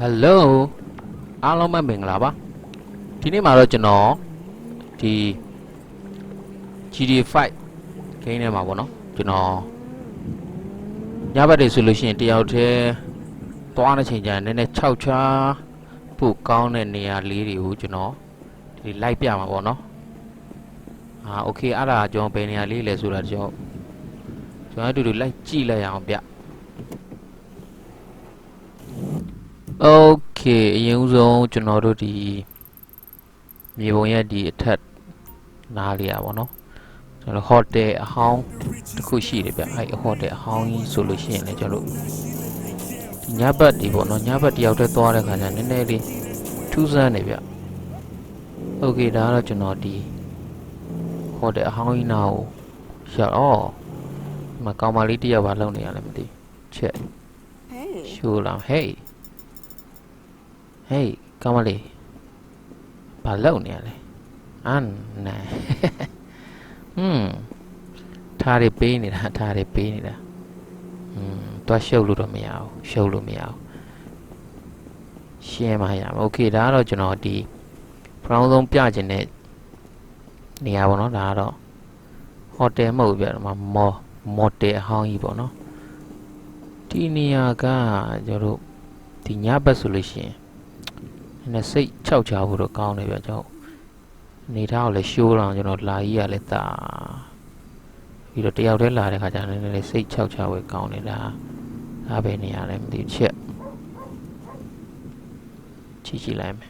Hello အားလုံးပဲမင်္ဂလာပါဒီနေ့မှာတော့ကျွန်တော်ဒီ GTA5 game ထဲမှာပေါ့နော်ကျွန်တော်ညဘက်တွေဆိုလို့ရှိရင်တယောက်တည်းသွားတဲ့ချိန်ကျရင်နည်းနည်းခြောက်ချားဖို့ကောင်းတဲ့နေရာလေးတွေကိုကျွန်တော်ဒီလိုက်ပြမှာပေါ့နော်โอเคအဲ့ဒါကျွန်တော်ဘယ်နေရာလေးလဲဆိုတာကျွန်တော်အတူတူလိုက်ကြည့်လိုက်အောင်ဗျโอเคအရင်ဆုံးကျွန်တော်တို့ဒီမြေပုံရဲ့ဒီအထက်နားလေးอ่ะဗောနော်ကျွန်တော်ဟိုတယ်အဟောင်းတစ်ခုရှိတယ်ဗျအဲ့ဟိုတယ်အဟောင်းကြီးဆိုလို့ရှိရင်လည်းကျွန်တော်တို့ဒီညဘက်ဒီဗောနော်ညဘက်တယောက်တည်းသွားတဲ့ခါကျနည်းနည်းလေးထူးဆန်းနေဗျโอเคဒါကတော့ကျွန်တော်ဒီဟိုတယ်အဟောင်းကြီးနားကိုရောက်မကောင်မလေးတယောက်ပါလုံနေရလဲမသိချက်ရှိုးလာဟေးHey, come on, balloon, yeah. Anna, Tari pain it, Tari pain it. To show little meow, show little meow. Shame I am. Okay, that or you know, the problem piagin it. Near one or hot demo, more day how you know. Tinia ga, your Tinyaba solution. And say chow chow would account of your job. Need how le show on you know lie leta. You don't tell the lie and they say chow chow will count it. Have any empty chip. Chichi lamb.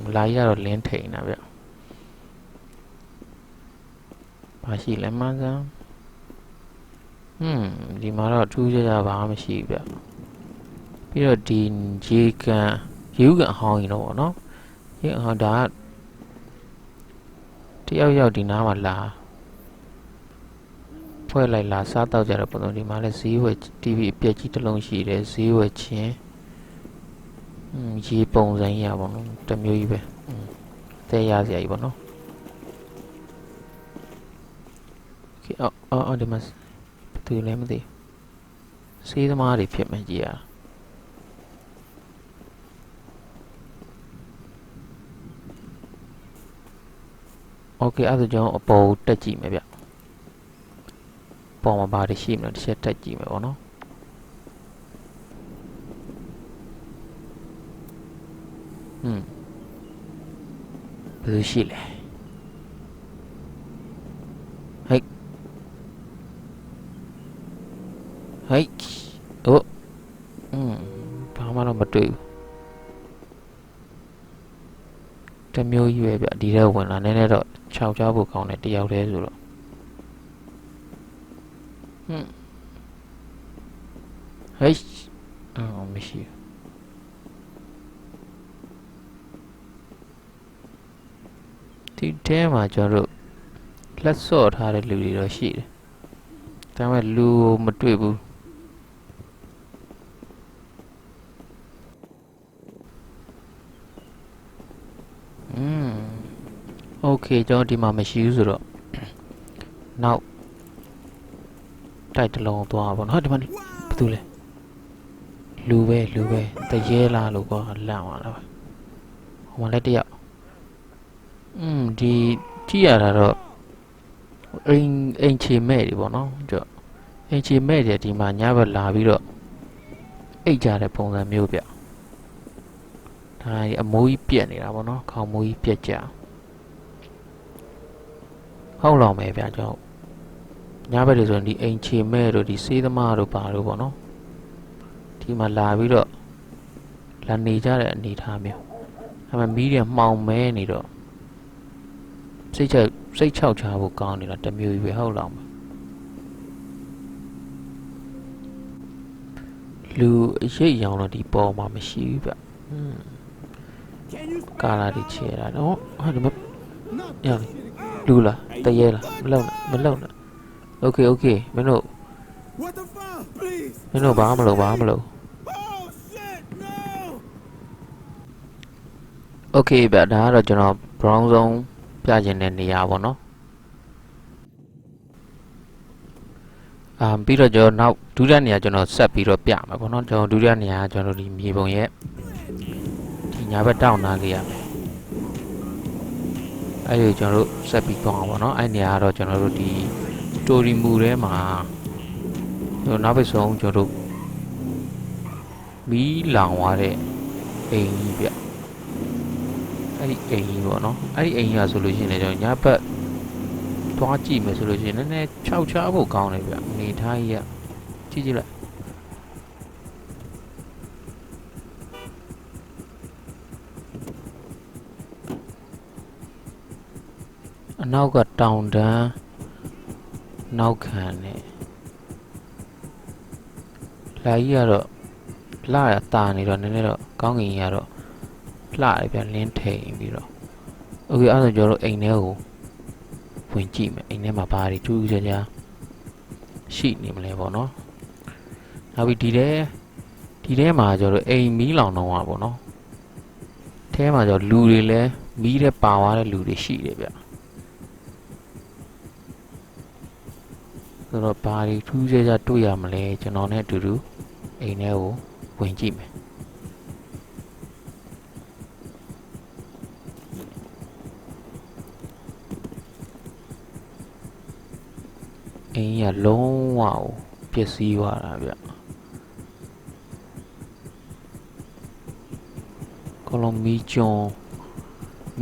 Lie or lente of it. Pashi lemon. The mother two years of arm sheep. Peter Dean Jake you got how you know no you how that tell you dinner la for like la sata jarapon di male see which TV piachi along she is see which ye bones and yabon the mube they are the able no they must do lemon see the marty pit my dear Okay, other job about touchy maybe. Bomb about the sheep, not shed touchy, or no? The shield. Hey. Hey. Oh. Palmer number 2. The mule you have a deal when I never chow chow book on it, the out there. Hey, miss you. Damn, my John. Let's sort how to lose or sheet. Damn it, Lou Matwibu. Okay, John, the mama shoes now. Tight along to our one. How do you do? Lube, the yellow logo, allow. One let you. The tiara ain't she made it, no? Ain't she made it in my never lavido? A jar upon the mubia. A muy piany, I will not call muy piacha. How long may I go? Never is on the ancient maid or the sea the maru paru, no? Tima lavido. La nija and need hammy. I'm a medium mount man, it. Say chow chow will count it at the movie. How long? Lu is a young on the ball, mamma sheep. Gala di chair, no? Yeah. Lula, the yellow, Malone. Okay, Mano. What the fuck, please? Mano, Barmalo. Oh shit, no! Okay, but that are general brown zone, Piagen and the Yavono. ပြီးတော့ကျွန်တော်နောက်ဒုတိယနေရာကျွန်တော်ဆက်ပြီးတော့ပြမယ်ပေါ့နော်ကျွန်တော်ဒုတိယနေရာကျွန်တော်ဒီမြေပုံရဲ့ဒီညာဘက်တောင်းနာလေးရမယ်အဲ့ဒီကျွန်တော်တို့ဆက်ပြီးသွားအောင်ပေါ့နော်အဲ့နေရာကတော့ကျွန်တော်တို့ဒီစတိုရီမူထဲမှာကျွန်တော်နောက်ဘက်ဆုံးကျွန်တော်တို့မီးလောင်သွားတဲ့အိမ်ကြီးဗျအဲ့ဒီအိမ်ကြီးပေါ့နော်အဲ့ဒီအိမ်ကြီးကဆိုလို့ရှိရင်လည်းကျွန်တော်ညာဘက်သွားကြည့်မယ်ဆိုလို့ရှိရင်လည်းနည်းနည်းခြောက်ချဖို့ကောင်းတယ်ဗျအနေထားကြီးကကြည့်ကြည့်လိုက်အနောက်ကတောင်တန်းနောက်ခံနဲ့လာကြီးကတော့လှရတာနေတော့နည်းနည်းတော့ကောင်းကင်ကြီးကတော့လှတယ်ဗျလင်းထိန်ပြီးတော့โอเคအဲ့ဒါဆိုကျွန်တော်တို့အိမ်ထဲကိုဝင်ကြည့်မယ်အိမ်ထဲမှာဘာတွေထူးထူးခြားခြားရှိနေမလဲပေါ့နော်နောက်ပြီးဒီထဲမှာကျွန်တော်တို့အိမ်မီးလောင်တော့ပါပေါ့နော်ထဲမှာကျွန်တော်လူတွေလည်းမီးတဲ့ပါသွားတဲ့လူတွေရှိတယ်ဗျဆိုတော့ဘာတွေထူးခြားခြားတွေ့ရမလဲကျွန်တော်နဲ့အတူတူအိမ်ထဲကိုဝင်ကြည့်မယ်အိမ်ကြီးကလုံးဝပျက်စီးသွားတာဗျကလုံးမီးကျွန်းရ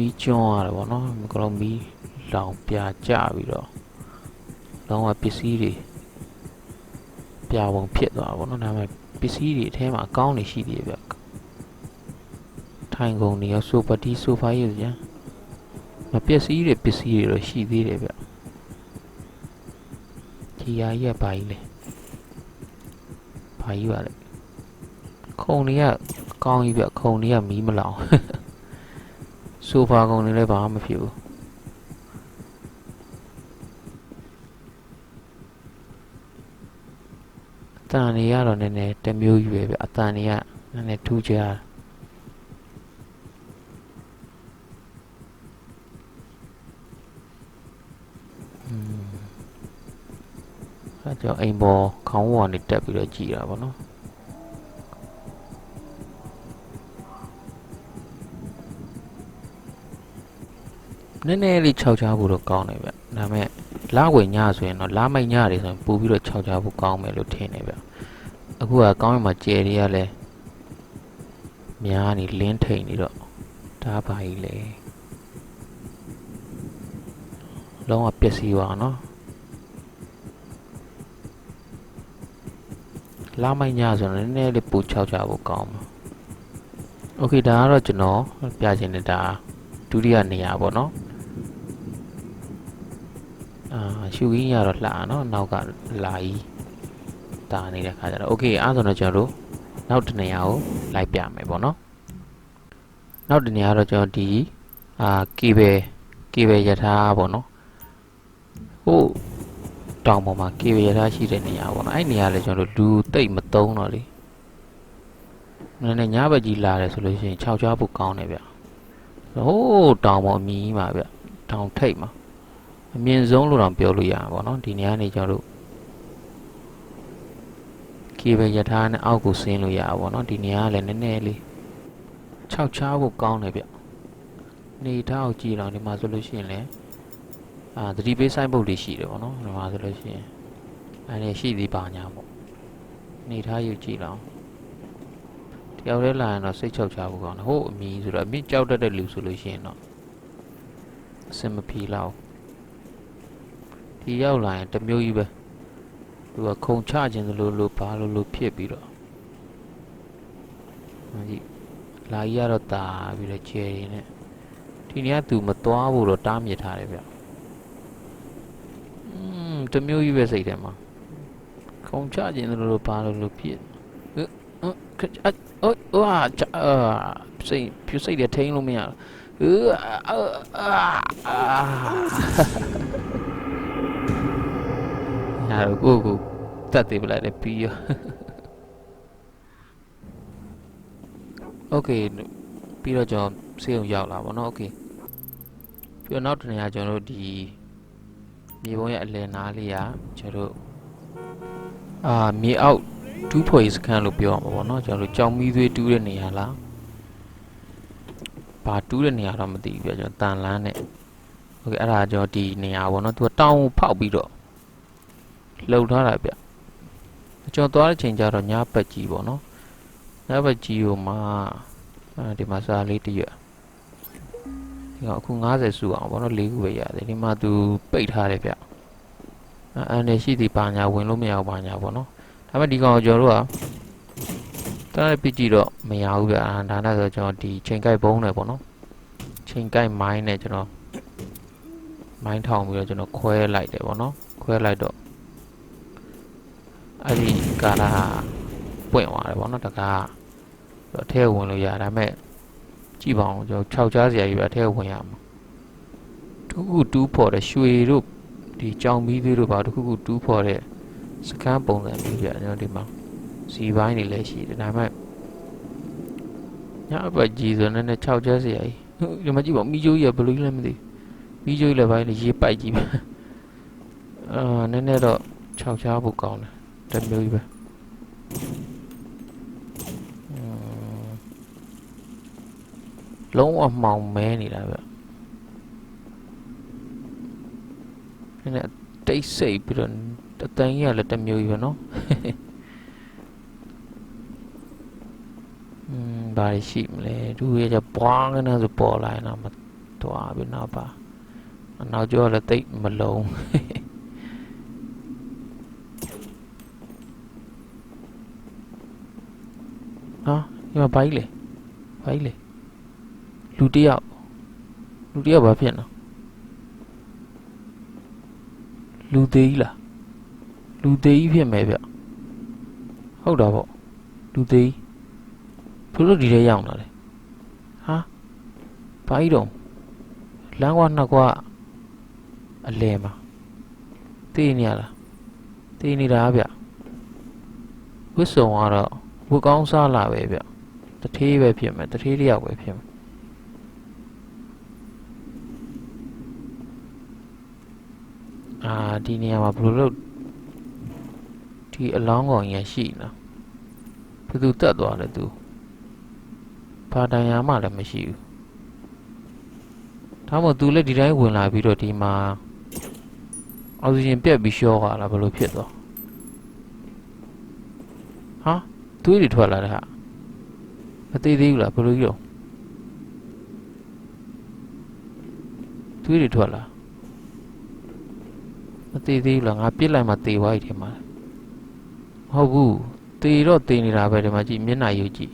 တယ်ဗောနော်ကလုံးမီးလောင်ပြကျပြီးတော့လုံးဝပစ္စည်းတွေပြာပုံဖြစ်သွားဗောနော်ဒါပေမဲ့ပစ္စည်းတွေအထဲမှာအကောင်းတွေရှိသေးတယ်ဗျထိုင်ကုန်တွေရောဆိုဖာကြီးရယ်မပစ္စည်းတွေတော့ရှိသေးတယ်ဗျဒီဟာကြီးကဘာကြီးလဲဘာကြီးပါလဲခုံတွေကကောင်းကြီးဗျခုံတွေကမီးမလောင်ဆိုဖာကုံတွေလည်းဘာမှမဖြစ်ဘူးအတန်တွေကတော့နည်းနည်းတစ်မျိုးကြီးပဲဗျအတန်တွေကနည်းနည်းထူးခြားအဲ့ကြောင့်အိမ်ပေါ်ခေါင်းဝါနေတက်ပြီးတော့ကြည်တာဗောနော်နည်းနည်းလေးခြောက်ချဖို့တော့ကောင်းတယ်ဗျဒါပေမဲ့လဝယ်ညဆိုရင်တော့လမိုက်ညတွေဆိုရင်ပို့ပြီးတော့ခြောက်ချဖို့ကောင်းမယ်လို့ထင်တယ်ဗျအခုကကောင်းရင်မှကျယ်တွေကလည်းများနေလင်းထိန်နေတော့ဒါပါကြီးလေလုံးဝပျက်စီးသွားနော်လမိုက်ညဆိုတော့နည်းနည်းလေးပို့ခြောက်ချဖို့ကောင်းမှာโอเคဒါကတော့ကျွန်တော်ပြချင်တဲ့ဒါဒုတိယနေရာပေါ့နော်ရှူကြီးရတော့လှနော်နောက်ကလာကြီးတာနေတဲ့ခါကျတော့โอเคအဲ့ဆိုတော့ကျွန်တော်တို့နောက်တစ်နေရာကိုလိုက်ပြမယ်ပေါ့နော်နောက်တစ်နေရာတော့ကျွန်တော်ဒီကေဘယ်ရထားပေါ့နော်ဟိုတောင်ပေါ်မှာကေဘယ်ရထားရှိတဲ့နေရာပေါ့နော်အဲ့နေရာလေကျွန်တော်တို့လူတိတ်မတုံးတော့လေနည်းနည်းညဘက်ကြီးလာတယ်ဆိုလို့ရှိရင်ခြောက်ချဖို့ကောင်းတယ်ဗျဟိုးတောင်ပေါ်အမြင်ပါဗျတောင်ထိပ်မှာအမြင့်ဆုံးလို့တော့ပြောလို့ရမှာပေါ့နော်ဒီနေရာနေကျွန်တော်တို့ကေဘယ်ရထားနဲ့အောက်ကိုဆင်းလို့ရပါပေါ့နော်ဒီနေရာကလည်းနည်းနည်းလေးခြောက်ချဖို့ကောင်းတယ်ဗျနေထားကိုကြည့်တော့ဒီမှာဆိုလို့ရှိရင်လည်းသတိပေးဆိုင်ပုတ်လေးရှိတယ်ပေါ့နော်ဒီမှာဆိုလို့ရှိရင်အဲ့ဒီရှိသေးပါညာပေါ့နေထားယူကြည့်တော့တယောက်တည်းလာရင်တော့စိတ်ချောက်ချဖို့ကောင်းတယ်ဟိုအမီဆိုတော့အမြင့်ကြောက်တတ်တဲ့လူဆိုလို့ရှိရင်တော့အစင်မဖြီလောက်ဒီရောက်လာရင်တစ်မျိုးကြီးပဲသူကခုံချခြင်းလို့ဘာလို့ဖြစ်ပြီးတော့ဒီလာကြီးကတော့တာပြီးတော့ကျဲရင်းနဲ့ဒီနေ့ကသူမသွားဘူးတော့တားမြစ်ထားတယ်ဗျတစ်မျိုးကြီးပဲစိတ်ထဲမှာခုံချခြင်းလို့ဘာလို့ဖြစ်စိတ်တွေထိန်းလို့မရဘူးကိုတတ်သေးပလိုက်တယ်ပြီးရောโอเคပြီးတော့ကျွန်တော်ဆေးရုံရောက်လာပါတော့โอเคပြီးတော့နောက်တစ်နေရာကျွန်တော်တို့ဒီမြေပုံရဲ့အလယ်နားလေးကကျွန်တော်တို့ မြေအောက်တူးဖော်ရေးစခန်းလို့ပြောရမှာပေါ့နော်ကျွန်တော်တို့ကြောင်မီးသွေးတူးတဲ့နေရာလားဘာတူးတဲ့နေရာတော့မသိဘူးပြကျွန်တော်တန်လန်းနဲ့โอเคအဲ့ဒါကျွန်တော်ဒီနေရာပေါ့နော်သူကတောင်းဖောက်ပြီးတော့လှုပ်ထားတာဗျကျွန်တော်သွားတဲ့ချိန်ကျတော့ညပတ်ကြီးပေါ့နော်ညပတ်ကြီးကိုမှဒီမှာစားလေးတရွက်ဒီကအခု90စုအောင်ပေါ့နော်၄ခုပဲရတယ်ဒီမှာသူပိတ်ထားတယ်ဗျအန်နေရှိသည်ဘာညာဝင်လို့မရဘူးဘာညာပေါ့နော်ဒါပေမဲ့ဒီကောင်ကျွန်တော်တို့ကတန်းပြကြည့်တော့မရဘူးဗျဒါနဲ့ဆိုကျွန်တော်ဒီချိန်ကိုက်ဘုံနဲ့ပေါ့နော်ချိန်ကိုက်မိုင်းနဲ့ကျွန်တော်မိုင်းထောင်ပြီးတော့ကျွန်တော်ခွဲလိုက်တယ်ပေါ့နော်ခွဲလိုက်တော့အဲ့ဒီကားလာပွင့်သွားတယ်ပေါ့နော်တကားတော့ထဲဝင်လို့ရဒါပေမဲ့ကြည့်ပါအောင်ကျွန်တော်6ချားစရာကြီးပဲထဲဝင်ရမှာတူးခုတူးဖို့တဲ့ရွှေတို့ဒီကြောင်မီးသေးတို့ပါတခုခုတူးဖို့တဲ့စကမ်းပုံစံမျိုးပြကျွန်တော်ဒီမှာစီပိုင်းတွေလည်းရှိတယ်ဒါပေမဲ့ညအပတ်ကြီးဆိုတော့6ချားစရာကြီးဒီမှာကြည့်ပါမီးကြိုးကြီးဘယ်လိုလဲမသိမီးကြိုးကြီးလည်းပိုင်းရေပိုက်ကြီးပဲနည်းနည်းတော့6ချားဖို့ကောင်းတယ်တမျိုးကြီးပဲလုံးဝမှောင်မဲနေတာဗျနည်းနည်းတိတ်ဆိတ်ပြီးတော့အတန်ကြီးကလည်းတမျိုးကြီးပဲနော်ဘာရှိမလဲသူရဲ့ကြပွားကနေဆိုပေါ်လာရင်တော့မတော်ပြီနော်ပါနောက်ကျော်လည်းတိတ်မလုံးဟာဒီမှာဘာကြီးလဲလူတယောက်ဘာဖြစ်နော်လူသေးကြီးလားလူသေးကြီးဖြစ်မယ်ဗျဟုတ်တာပေါ့လူသေးဘယ်လိုဒီထဲရောက်လာလဲဟာဘာကြီးတော့လမ်းကွာနှစ်ကွာအလဲမှာတေးနေရလားတေးနေတာဗျဝစ်စုံကတော့ဝတ်ကောင်းစားလာပဲဗျတထေးပဲဖြစ်မယ်တထေးတယောက်ပဲဖြစ်မယ်ဒီနေရာမှာဘယ်လိုလုပ်ဒီအလောင်းကောင်ရရှိနော်ဘယ်သူတက်သွားလဲသူဘာတန်ရာမှလည်းမရှိဘူးဒါမှမဟုတ်သူလည်းဒီတိုင်းဝင်လာပြီးတော့ဒီမှာအောက်ဆီဂျင်ပြတ်ပြီးရှော့သွားလားဘယ်လိုဖြစ်သွားဟာသွေးတွေထွက်လာတဲ့ဟာမသေးသေးဘူးလားဘယ်လိုကြီးတော့သွေးတွေထွက်လာမသေးသေးဘူးလားငါပြစ်လိုက်မှသေသွားပြီထင်ပါမဟုတ်ဘူးသေတော့သေနေတာပဲဒီမှာကြည့်မျက်နှာရုပ်ကြည့်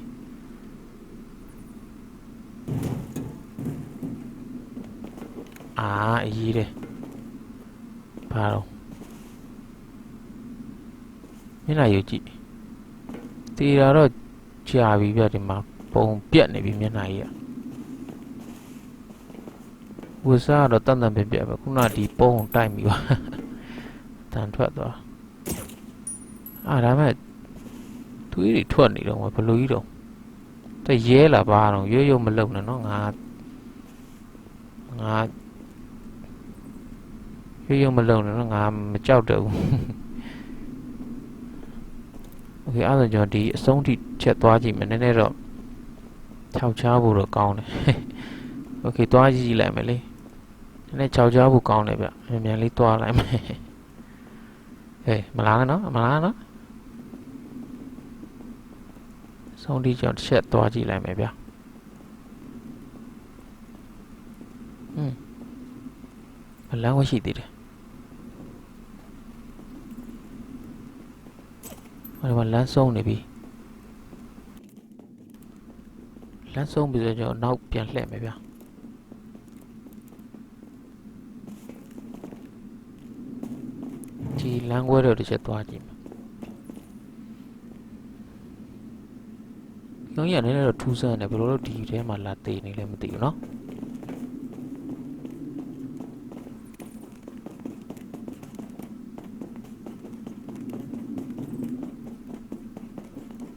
အရေးတယ်ဘာတော့မျက်နှာရုပ်ကြည့်သေတာတော့ကြာပြီဗျဒီမှာပုံပြက်နေပြီမျက်နှာကြီးဝှစားတော့တန်တန်ပြက်ပြက်ပဲခုနဒီပုံတိုက်မိပါတန်ထွက်သွားဒါမဲ့သွေးတွေထွက်နေတော့ဘယ်လိုကြီးတော့တရဲလာပါတော့ရွမလုံနဲ့နော်ငါရွမလုံနဲ့နော်ငါမကြောက်တော့ဘူးโอเคအဲ့ဒါကျွန်တော်ဒီအဆုံးထိချက်သွားကြည့်မယ်နည်းနည်းတော့6ချားဖို့တော့ကောင်းတယ်โอเคသွားကြည့်လိုက်မယ်လေနည်းနည်း6ချားဖို့ကောင်းတယ်ဗျမြန်လေးသွားလိုက်မယ်ဟေးမလားနော်ဆုံးထိကျွန်တော်တစ်ချက်သွားကြည့်လိုက်မယ်ဗျဘလန်းဝရှိသေးတယ်ဒီမှာလမ်းဆုံးနေပြီလမ်းဆုံးပြီးတော့ကျွန်တော်နောက်ပြန်လှည့်မယ်ဗျာဒီလမ်းခွဲတော့တစ်ချက်သွားကြည့်မယ်ကျောင်းရနေတော့ထူးဆန်းတယ်ဘယ်လိုလုပ်ဒီထဲမှာလာတေနေလဲမသိဘူးเนาะ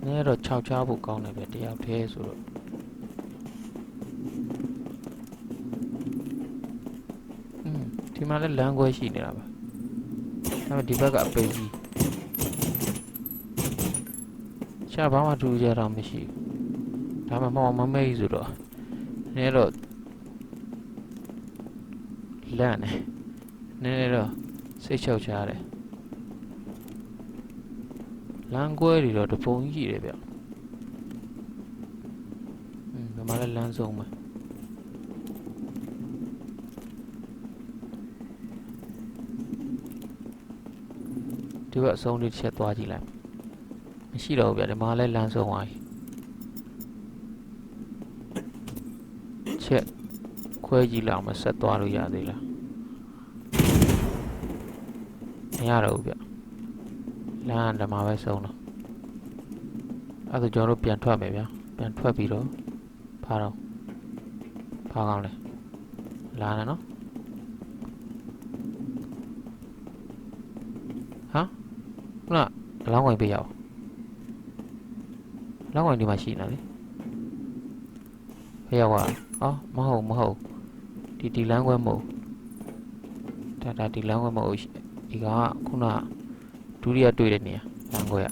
နဲတော့6ချားဖို့ကောင်းတယ်ပဲတယောက်တည်းဆိုတော့ဒီမှာလည်းလမ်းခွဲရှိနေတာပါဒါပေမဲ့ဒီဘက်ကအပိတ်ကြီး ရှာဘာမှထူးကြတော့မရှိဘူးဒါမှမဟုတ်မမေးဆိုတော့နည်းတော့လန့်နေနည်းတော့စိတ်ချောက်ချရတယ်လမ်းကွဲတွေတော့တပုံကြီးတယ်ဗျဒီမှာလည်းလမ်းဆုံးမှာဒီဘက်အဆုံးလေးတစ်ချက်သွားကြည့်လိုက်မရှိတော့ဘူးဗျဒီမှာလည်းလမ်းဆုံးသွားပြီချက်ခွဲကြည့်လောက်မဆက်သွားလို့ရသေးလားမရတော့ဘူးဗျလမ်းဓမ္မပဲဆုံးတော့အဲ့ဒါကျွန်တော်တို့ပြန်ထွက်မယ်ဗျာပြန်ထွက်ပြီးတော့ဖားတော့ဖားကောင်းလဲလာနေနော်ဟာခုနလောင်းဝင်ပေးရအောင်လောင်းဝင်ဒီမှာရှိနေလေဖေးရောက်သွားအော်မဟုတ်ဒီလမ်းခွဲမဟုတ်ဒါဒီလမ်းခွဲမဟုတ်ဒီကခုနဒုတိယတွေ့တဲ့နေရာလမ်းခွဲရ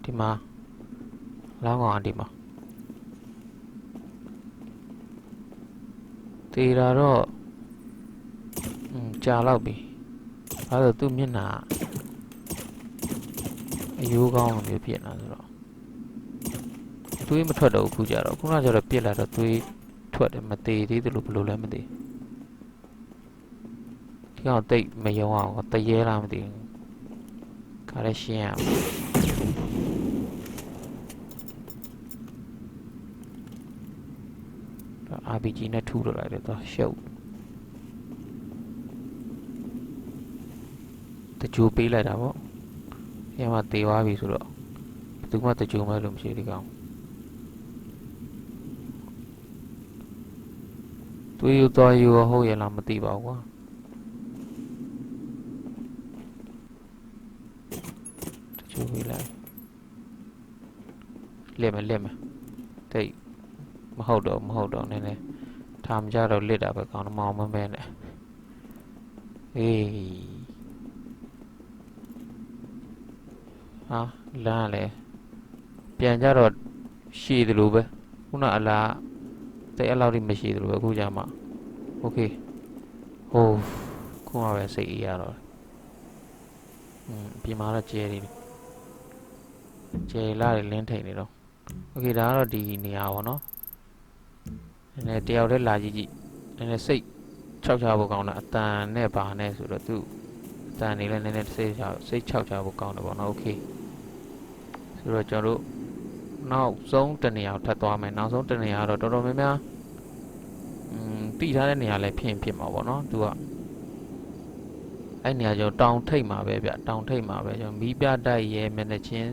ဒီမှာလောင်းကောင်ဒီမှာတေးတာတော့ကြာတော့ပြီအဲဒါသူ့မျက်နှာအယိုးကောင်းလိုမျိုးဖြစ်နေတာဆိုတော့သွေးမထွက်တော့ဘူးခုကြတော့ခုနကကျတော့ပြစ်လာတော့သွေးထွက်တယ်မသေးသေးသလိုဘယ်လိုလဲမသိဒီကောင်တိတ်မယုံအောင်တရေလားမသိဘူးခါရရှင်းရRPG နဲ့ထူတော့လိုက်တယ်တော့ရှုပ်တကြိုးပေးလိုက်တာပေါ့အဲမှာတေသွားပြီဆိုတော့ဘယ်သူမှတကြိုးမဲ့လို့မရှိဒီကောင်သွေးရသွားရဟုတ်ရလားမသိပါဘူးကွာတကြိုးပေးလိုက်လက်မတိတ်မဟုတ်တော့နည်းနည်းထားမကြတော့လစ်တာပဲကောင်းတော့မောင်းမမဲနဲ့အေးဟာလမ်းလေပြန်ကြတော့ရှည်တယ်လို့ပဲခုနအလားတဲ့အဲ့လောက်ထိမရှိတယ်လို့ပဲအခုကြမှာโอเคဟိုခုမှပဲစိတ်အေးရတော့ပြင်မာတော့ကျဲတယ်ကျဲလာတယ်လင်းထိန်နေတော့โอเคဒါကတော့ဒီနေရာပေါ့နော်နည်းနည်းတယောက်တည်းလာကြည့်နည်းနည်းစိတ်ခြောက်ချဖို့ကောင်းတာအတန်နဲ့ပါနဲ့ဆိုတော့သူအတန်နေလည်းနည်းနည်းစိတ်ခြောက်ချဖို့ကောင်းတယ်ပေါ့နော်โอเคဆိုတော့ကျွန်တော်တို့နောက်ဆုံးတနေရာထပ်သွားမယ်နောက်ဆုံးတနေရာတော့တော်တော်များများတိထားတဲ့နေရာလည်းဖြစ်မှာပေါ့နော်သူကအဲ့နေရာကျွန်တော်တောင်ထိပ်မှာပဲဗျတောင်ထိပ်မှာပဲကျွန်တော်မီးပြတိုက်ရဲမျက်နှာချင်း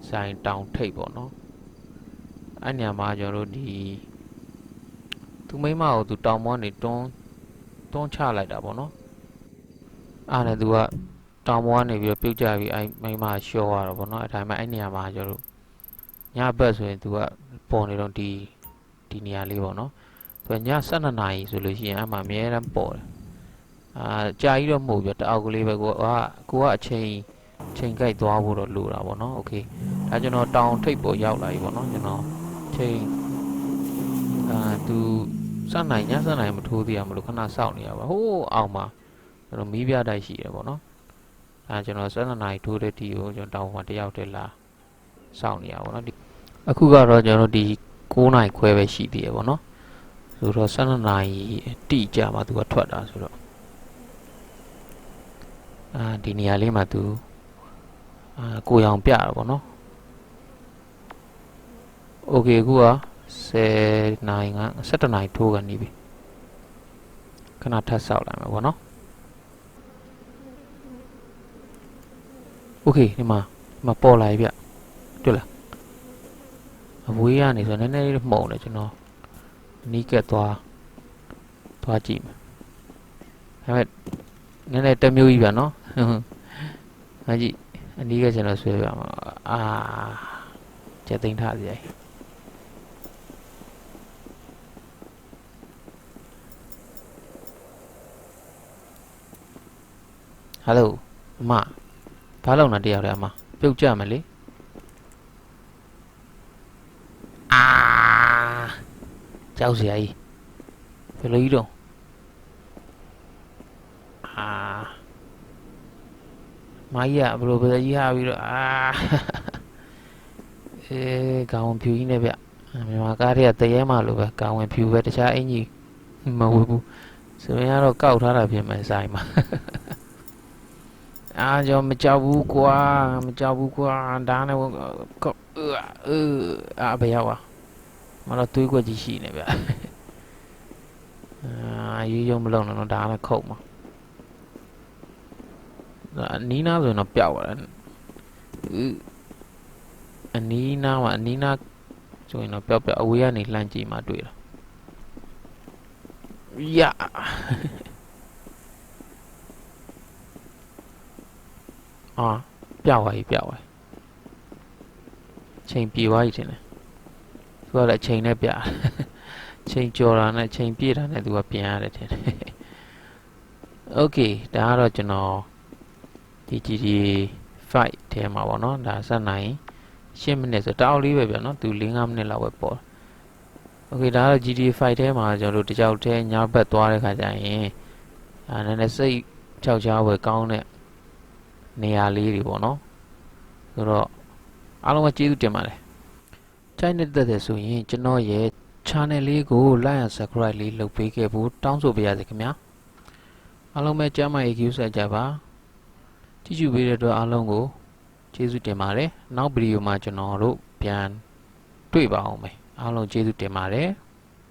ဆိုင်တောင်ထိပ်ပေါ့နော်အဲ့နေရာမှာကျွန်တော်တို့ဒီသူမိမကိုသူတောင်ပေါ်နေတွန်းချလိုက်တာပေါ့နော်အားနဲ့သူကတောင်ပေါ်ကနေပြီးတော့ပြုတ်ကျပြီးအဲ့မိမရှော့ရတော့ပေါ့နော်အဲ့တိုင်းမှာအဲ့နေရာမှာကျွန်တော်တို့ညဘက်ဆိုရင်သူကပေါ်နေတော့ဒီနေရာလေးပေါ့နော်သူကည12နာရီဆိုလို့ရှိရင်အဲ့မှာအများအားပေါ်တယ်ကြာကြီးတော့မဟုတ်ပြတအောက်ကလေးပဲကိုကအချိန်ကြိုက်သွားဖို့တော့လိုတာပေါ့နော်โอเคဒါကျွန်တော်တောင်ထိပ်ပေါ်ရောက်လာပြီပေါ့နော်ကျွန်တော်ချိန်သူစနိုင်ညစနိုင်မထိုးသေးရမလို့ခဏစောင့်နေရပါဟိုးအောင်မှာကျွန်တော်မီးပြတိုက်ရှိတယ်ပေါ့နော်ကျွန်တော်12နာရီထိုးတဲ့တီကိုကျွန်တော်တောင်မှာတယောက်တည်းလာစောင့်နေရပါပေါ့နော်အခုကတော့ကျွန်တော်ဒီ9နာရီခွဲပဲရှိသေးရပေါ့နော်ဆိုတော့12နာရီတိကျမှသူကထွက်တာဆိုတော့ဒီနေရာလေးမှာသူကိုရောင်ပြတာပေါ့နော်โอเคအခုက10နာရီက17နာရီထိုးကနေပြီခဏထပ်ဆောက်လိုက်မယ်ပေါ့နော်โอเคဒီမှာပေါ်လာပြီဗျတွေ့လားအဝေးကနေဆိုနည်းနည်းလေးမှုံတယ်ကျွန်တော်နီးကက်သွားကြည့်မယ်ဒါပေမဲ့နည်းနည်းတမျိုးကြီးဗျနော်ဟာကြည့်အနီးကကျွန်တော်ဆွဲပြမှာကျက်သိမ်းထားစီ hello အမဘာလုပ်နေတယောက်လဲအမပြုတ်ကြမယ်လေအာကြောက်စရာကြီးဘယ်လိုကြီးတော့အာမာကြီးကဘယ်လိုပဲကြီးဟာပြီးတော့အာအေးကောင်းဖြူကြီးနဲ့ဗျမြန်မာကားတွေကတရဲမှလို့ပဲကောင်းဝင်ဖြူပဲတခြားအင်ကြီးမဝဘူးဆိုရင်ကတော့ကောက်ထားတာဖြစ်မယ်ဆိုင်မှာအားကြောင့်မကြောက်ဘူးကွာမကြောက်ဘူးကွာဒါနဲ့ကောအာဘယ်ရောက်อ่ะမတော့တွေးခွက်ကြီးရှိနေဗျအာရေးရုံမလုံးတော့ဒါနဲ့ခုတ်မှာအနီးနားဆိုရင်တော့ပျောက်သွားတယ်အနီးနားမှာအနီးနားဆိုရင်တော့ပျောက်အဝေးကနေလှမ်းကြည့်မှတွေ့တာရအာပျောက်သွားပြီချိန်ပြေသွားပြီထင်တယ်သူကလည်းချိန်နဲ့ပြချိန်ကြော်တာနဲ့ချိန်ပြည့်တာနဲ့သူကပြင်ရတယ်ထင်တယ်โอเคဒါကတော့ကျွန်တော်ဒီ GTA 5ထဲမှာပေါ့နော်ဒါဆက်နိုင်10မိနစ်ဆိုတောက်လေးပဲဗျာနော်သူ4-5မိနစ်လောက်ပဲပေါ်โอเคဒါကတော့ GTA 5ထဲမှာကျွန်တော်တို့တကြောက်ထဲညဘက်သွားတဲ့ခါကျရင်နည်းနည်းစိတ်ချောက်ချားဝယ်ကောင်းတဲ့နေရာလေးတွေပေါ့နော်ဆိုတော့အားလုံးပဲကျေးဇူးတင်ပါတယ်ချိုင်းနေတဲ့ဆိုရင်ကျွန်တော်ရဲ့ channel လေးကို like and subscribe လေးလုပ်ပေးခဲ့ဖို့တောင်းဆိုပါရစေခင်ဗျာအားလုံးပဲကျမ်းမာရေး queue ဆက်ကြပါကြည့်ကြည့်ပေးတဲ့အတွက်အားလုံးကိုကျေးဇူးတင်ပါတယ်နောက်ဗီဒီယိုမှာကျွန်တော်တို့ပြန်တွေ့ပါအောင်မယ်အားလုံးကျေးဇူးတင်ပါတယ်